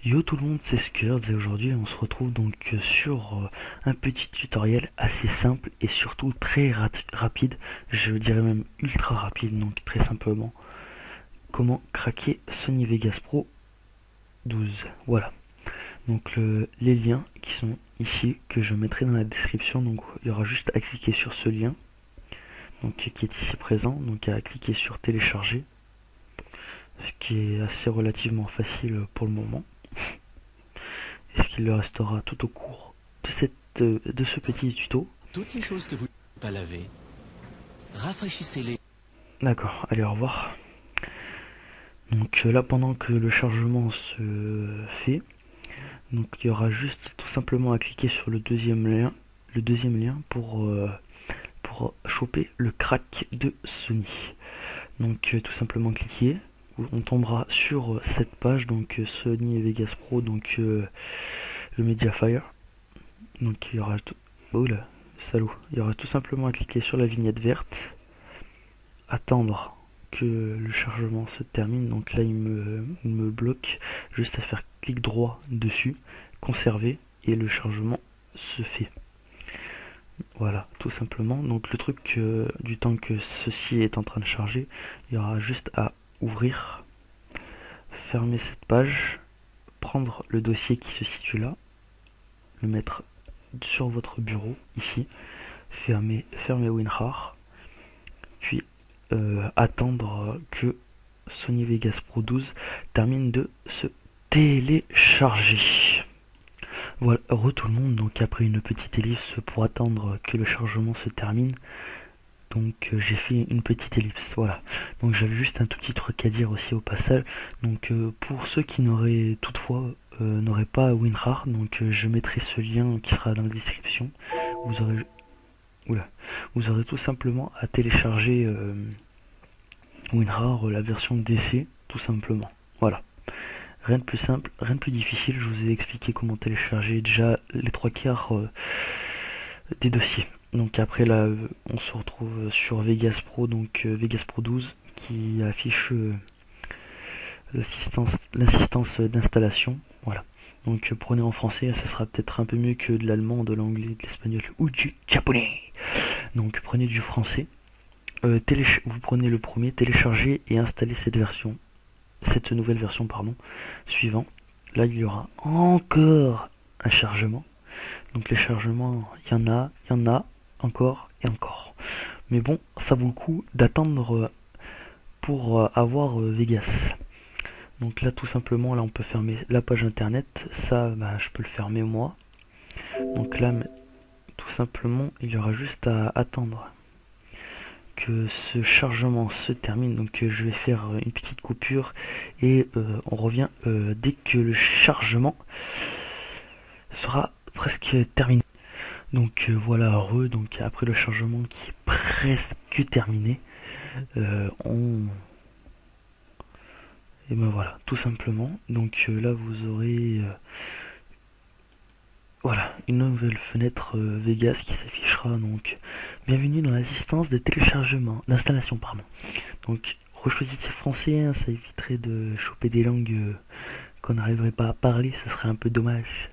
Yo tout le monde, c'est Skirds et aujourd'hui on se retrouve donc sur un petit tutoriel assez simple et surtout très rapide, je dirais même ultra rapide, donc très simplement comment craquer Sony Vegas Pro 12. Voilà, donc les liens qui sont ici que je mettrai dans la description, donc il y aura juste à cliquer sur ce lien donc qui est ici présent, donc à cliquer sur télécharger, ce qui est assez relativement facile pour le moment. Et ce qu'il le restera tout au cours de ce petit tuto. Toutes les choses que vous n'avez pas lavées, rafraîchissez-les. D'accord, allez, au revoir. Donc là, pendant que le chargement se fait, donc il y aura juste tout simplement à cliquer sur le deuxième lien pour choper le crack de Sony. Donc tout simplement cliquer, on tombera sur cette page, donc Sony et Vegas Pro, donc le Mediafire. Donc il y aura tout. Oh là, salaud. Il y aura tout simplement à cliquer sur la vignette verte, attendre que le chargement se termine. Donc là il me bloque, juste à faire clic droit dessus, conserver, et le chargement se fait. Voilà, tout simplement. Donc le truc du temps que ceci est en train de charger, il y aura juste à ouvrir, fermer cette page, prendre le dossier qui se situe là, le mettre sur votre bureau ici, fermer WinRAR, puis attendre que Sony Vegas Pro 12 termine de se télécharger. Voilà, heureux tout le monde, donc après une petite ellipse pour attendre que le chargement se termine, donc j'ai fait une petite ellipse, voilà. Donc j'avais juste un tout petit truc à dire aussi au passage, donc pour ceux qui n'auraient toutefois n'auraient pas WinRAR, donc je mettrai ce lien qui sera dans la description. Vous aurez tout simplement à télécharger WinRAR, la version DC, tout simplement. Voilà. Rien de plus simple, rien de plus difficile. Je vous ai expliqué comment télécharger déjà les trois quarts des dossiers. Donc après là, on se retrouve sur Vegas Pro, donc Vegas Pro 12, qui affiche l'assistance d'installation. Voilà. Donc prenez en français, ça sera peut-être un peu mieux que de l'allemand, de l'anglais, de l'espagnol ou du japonais. Donc prenez du français. Vous prenez le premier, téléchargez et installez cette nouvelle version, pardon. Suivant. Là il y aura encore un chargement. Donc les chargements, il y en a, encore et encore. Mais bon, ça vaut le coup d'attendre pour avoir Vegas. Donc là tout simplement, là on peut fermer la page internet. Ça, bah, je peux le fermer moi. Donc là, tout simplement, il y aura juste à attendre que ce chargement se termine. Donc je vais faire une petite coupure et on revient dès que le chargement sera presque terminé. Donc voilà, donc après le chargement qui est presque terminé, et ben voilà, tout simplement. Donc là vous aurez voilà, une nouvelle fenêtre Vegas qui s'affichera. Donc bienvenue dans l'assistance de téléchargement, d'installation, pardon. Donc rechoisissez français, hein, ça éviterait de choper des langues qu'on n'arriverait pas à parler, ce serait un peu dommage.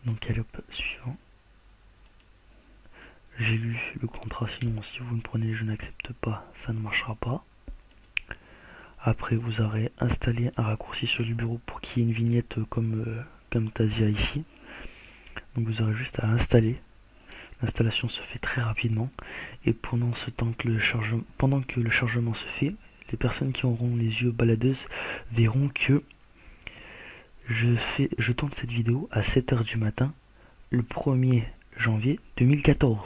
Donc allez hop, suivant. J'ai lu le contrat, sinon si vous me prenez je n'accepte pas, ça ne marchera pas. Après vous aurez installé un raccourci sur le bureau pour qu'il y ait une vignette comme Camtasia ici. Donc vous aurez juste à installer. L'installation se fait très rapidement. Et pendant ce temps que pendant que le chargement se fait, les personnes qui auront les yeux baladeuses verront que je tourne cette vidéo à 7h du matin, le 1er janvier 2014.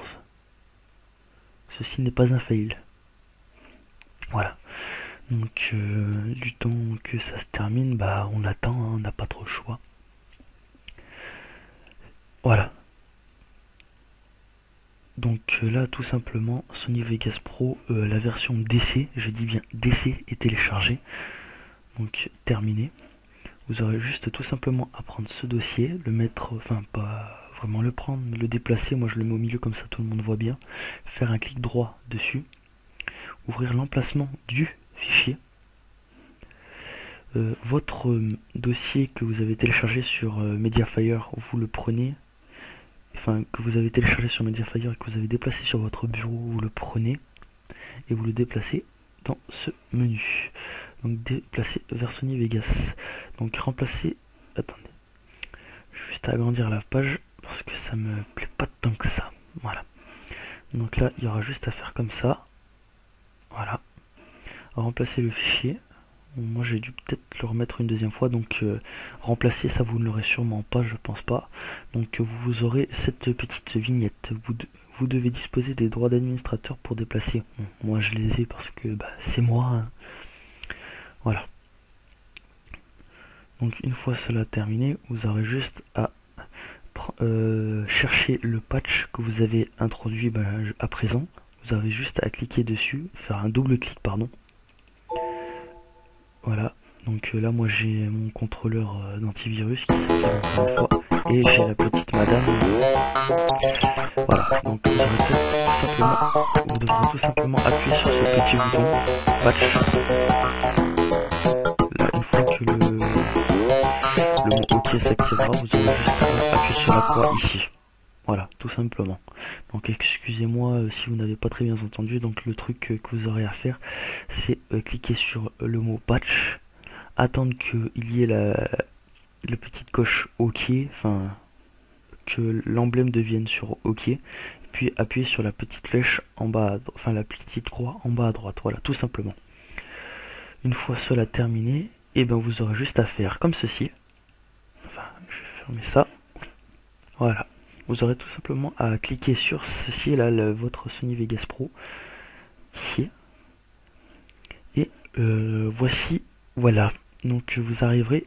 Ceci n'est pas un fail. Voilà. Donc du temps que ça se termine, bah on attend, hein, on n'a pas trop le choix. Voilà. Donc là tout simplement Sony Vegas Pro, la version DC, je dis bien DC, est téléchargée. Donc terminé. Vous aurez juste tout simplement à prendre ce dossier, le mettre, enfin pas vraiment le prendre, mais le déplacer, moi je le mets au milieu comme ça tout le monde voit bien, faire un clic droit dessus, ouvrir l'emplacement du fichier, votre dossier que vous avez téléchargé sur Mediafire, vous le prenez, enfin que vous avez téléchargé sur Mediafire et que vous avez déplacé sur votre bureau, vous le prenez et vous le déplacez dans ce menu. Donc déplacer vers Sony Vegas. Donc remplacer. Attendez. Je vais juste agrandir la page parce que ça me plaît pas tant que ça. Voilà. Donc là, il y aura juste à faire comme ça. Voilà. Remplacer le fichier. Bon, moi j'ai dû peut-être le remettre une deuxième fois, donc remplacer ça vous ne l'aurez sûrement pas, je pense pas. Donc vous aurez cette petite vignette. Vous devez disposer des droits d'administrateur pour déplacer. Bon, moi je les ai parce que c'est moi. Hein. Voilà. Donc une fois cela terminé, vous aurez juste à chercher le patch que vous avez introduit à présent. Vous avez juste à cliquer dessus, faire un double clic pardon. Voilà, donc là moi j'ai mon contrôleur d'antivirus qui s'active encore une fois et j'ai la petite madame. Voilà, donc vous devrez tout simplement appuyer sur ce petit bouton patch. Là, une fois que le mot OK s'activera, vous aurez juste à appuyer sur la croix ici. Voilà, tout simplement. Donc excusez-moi si vous n'avez pas très bien entendu. Donc le truc que vous aurez à faire, c'est cliquer sur le mot patch, attendre qu'il y ait la petite coche OK, enfin que l'emblème devienne sur OK, puis appuyer sur la petite flèche en bas, enfin la petite croix en bas à droite. Voilà, tout simplement. Une fois cela terminé, et ben vous aurez juste à faire comme ceci. Enfin, je vais fermer ça. Voilà. Vous aurez tout simplement à cliquer sur ceci là, votre Sony Vegas Pro ici, et voici, voilà, donc vous arriverez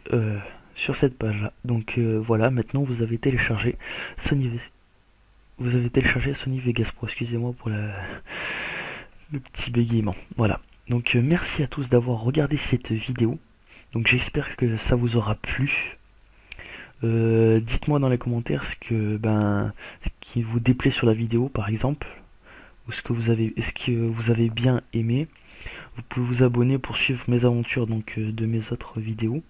sur cette page là. Donc voilà, maintenant vous avez téléchargé Sony Vegas Pro. Excusez-moi pour le petit bégaiement. Voilà, donc merci à tous d'avoir regardé cette vidéo. Donc j'espère que ça vous aura plu. Dites-moi dans les commentaires ce qui vous déplaît sur la vidéo par exemple, ou ce que vous avez bien aimé. Vous pouvez vous abonner pour suivre mes aventures de mes autres vidéos.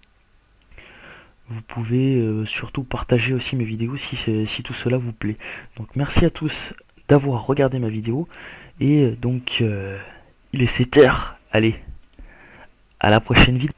Vous pouvez surtout partager aussi mes vidéos si tout cela vous plaît. Donc merci à tous d'avoir regardé ma vidéo, et donc il est 7h. Allez, à la prochaine vidéo.